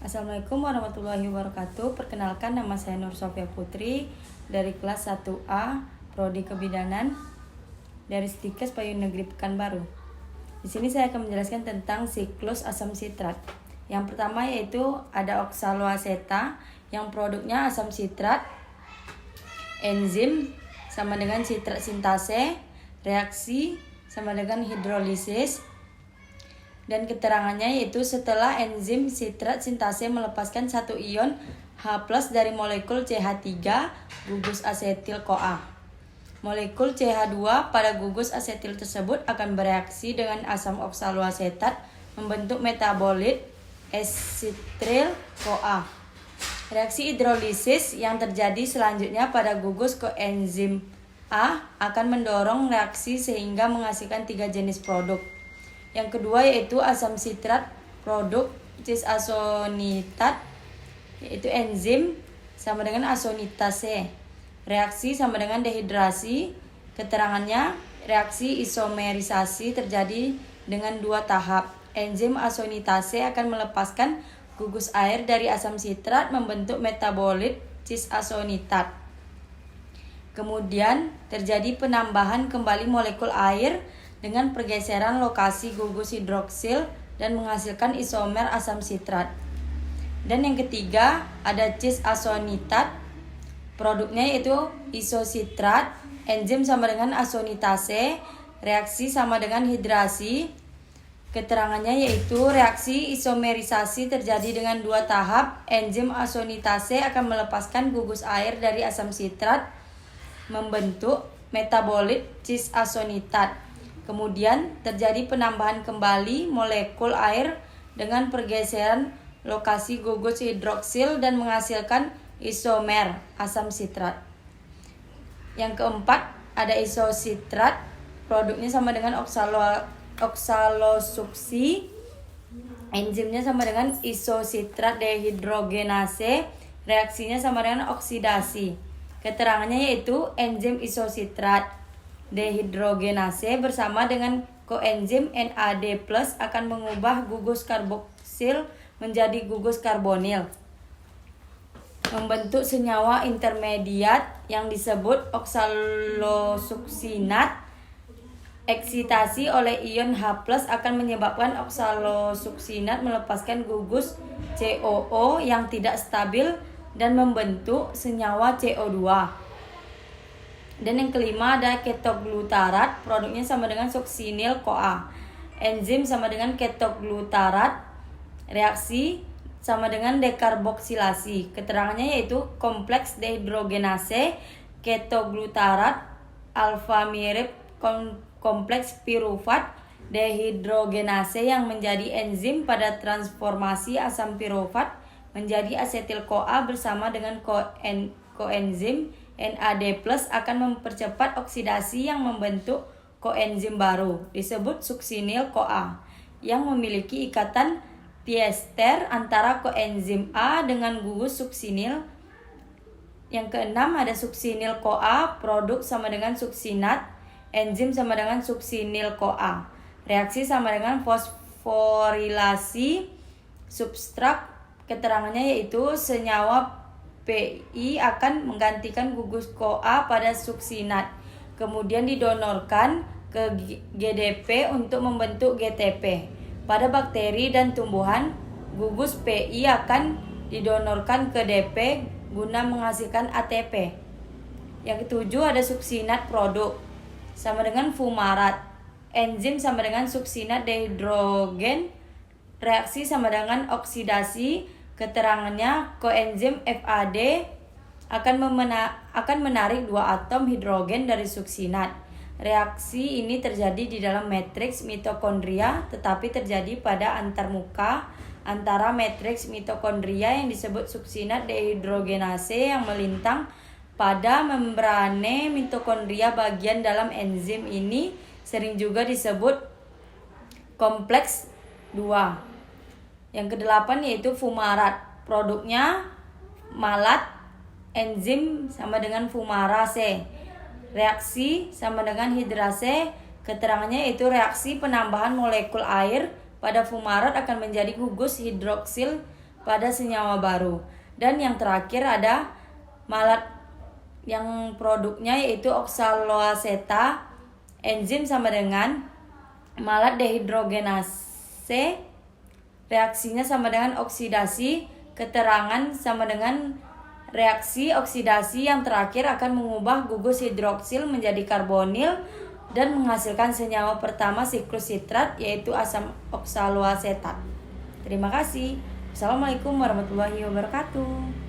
Assalamualaikum warahmatullahi wabarakatuh. Perkenalkan, nama saya Nur Sofia Putri dari kelas 1A Prodi Kebidanan dari Stikes Payung Negeri Pekanbaru. Di sini saya akan menjelaskan tentang siklus asam sitrat. Yang pertama yaitu ada oksaloaseta yang produknya asam sitrat, enzim sama dengan sitrat sintase, reaksi sama dengan hidrolisis. Dan keterangannya yaitu setelah enzim sitrat sintase melepaskan satu ion H+ dari molekul CH3 gugus asetil-CoA. Molekul CH2 pada gugus asetil tersebut akan bereaksi dengan asam oksaloasetat membentuk metabolit asetil-CoA. Reaksi hidrolisis yang terjadi selanjutnya pada gugus koenzim A akan mendorong reaksi sehingga menghasilkan 3 jenis produk. Yang kedua yaitu asam sitrat produk cis-asonitat, yaitu enzim sama dengan asonitase. Reaksi sama dengan dehidrasi. Keterangannya reaksi isomerisasi terjadi dengan 2 tahap. Enzim asonitase akan melepaskan gugus air dari asam sitrat membentuk metabolit cis-asonitat. Kemudian terjadi penambahan kembali molekul air dengan pergeseran lokasi gugus hidroksil dan menghasilkan isomer asam sitrat. Dan yang ketiga ada cis-asonitat. Produknya yaitu isositrat, enzim sama dengan asonitase, reaksi sama dengan hidrasi. Keterangannya yaitu reaksi isomerisasi terjadi dengan 2 tahap. Enzim asonitase akan melepaskan gugus air dari asam sitrat membentuk metabolit cis-asonitat. Kemudian terjadi penambahan kembali molekul air dengan pergeseran lokasi gugus hidroksil dan menghasilkan isomer asam sitrat. Yang keempat ada isositrat. Produknya sama dengan oksalosuksi. Enzimnya sama dengan isositrat dehidrogenase. Reaksinya sama dengan oksidasi. Keterangannya yaitu enzim isositrat dehidrogenase bersama dengan koenzim NAD+ akan mengubah gugus karboksil menjadi gugus karbonil, membentuk senyawa intermediat yang disebut oksalosuksinat. Eksitasi oleh ion H+ akan menyebabkan oksalosuksinat melepaskan gugus COO yang tidak stabil dan membentuk senyawa CO2. Dan yang kelima ada ketoglutarat. Produknya sama dengan suksinil-CoA. Enzim sama dengan ketoglutarat. Reaksi sama dengan dekarboksilasi. Keterangannya yaitu kompleks dehidrogenase ketoglutarat alfa mirip kompleks pirufat dehidrogenase yang menjadi enzim pada transformasi asam pirufat menjadi asetil-CoA bersama dengan koenzim NAD+ akan mempercepat oksidasi yang membentuk koenzim baru disebut suksinil-CoA yang memiliki ikatan diester antara koenzim A dengan gugus suksinil. Yang keenam ada suksinil-CoA, produk sama dengan suksinat, enzim sama dengan suksinil-CoA. Reaksi sama dengan fosforilasi substrat. Keterangannya yaitu senyawa PI akan menggantikan gugus CoA pada suksinat, kemudian didonorkan ke GDP untuk membentuk GTP. Pada bakteri dan tumbuhan, gugus PI akan didonorkan ke DP guna menghasilkan ATP. Yang ketujuh ada suksinat produk sama dengan fumarat. Enzim sama dengan suksinat dehidrogen. Reaksi sama dengan oksidasi. Keterangannya koenzim FAD akan menarik 2 atom hidrogen dari suksinat. Reaksi ini terjadi di dalam matriks mitokondria tetapi terjadi pada antarmuka antara matriks mitokondria yang disebut suksinat dehidrogenase yang melintang pada membrane mitokondria. Bagian dalam enzim ini sering juga disebut kompleks 2. Yang kedelapan yaitu fumarat. Produknya malat, enzim sama dengan fumarase. Reaksi sama dengan hidrase. Keterangannya yaitu reaksi penambahan molekul air pada fumarat akan menjadi gugus hidroksil pada senyawa baru. Dan yang terakhir ada malat yang produknya yaitu oksaloaseta. Enzim sama dengan malat dehidrogenase. Reaksinya sama dengan oksidasi. Keterangan sama dengan reaksi oksidasi yang terakhir akan mengubah gugus hidroksil menjadi karbonil dan menghasilkan senyawa pertama siklus sitrat yaitu asam oksaloasetat. Terima kasih. Assalamualaikum warahmatullahi wabarakatuh.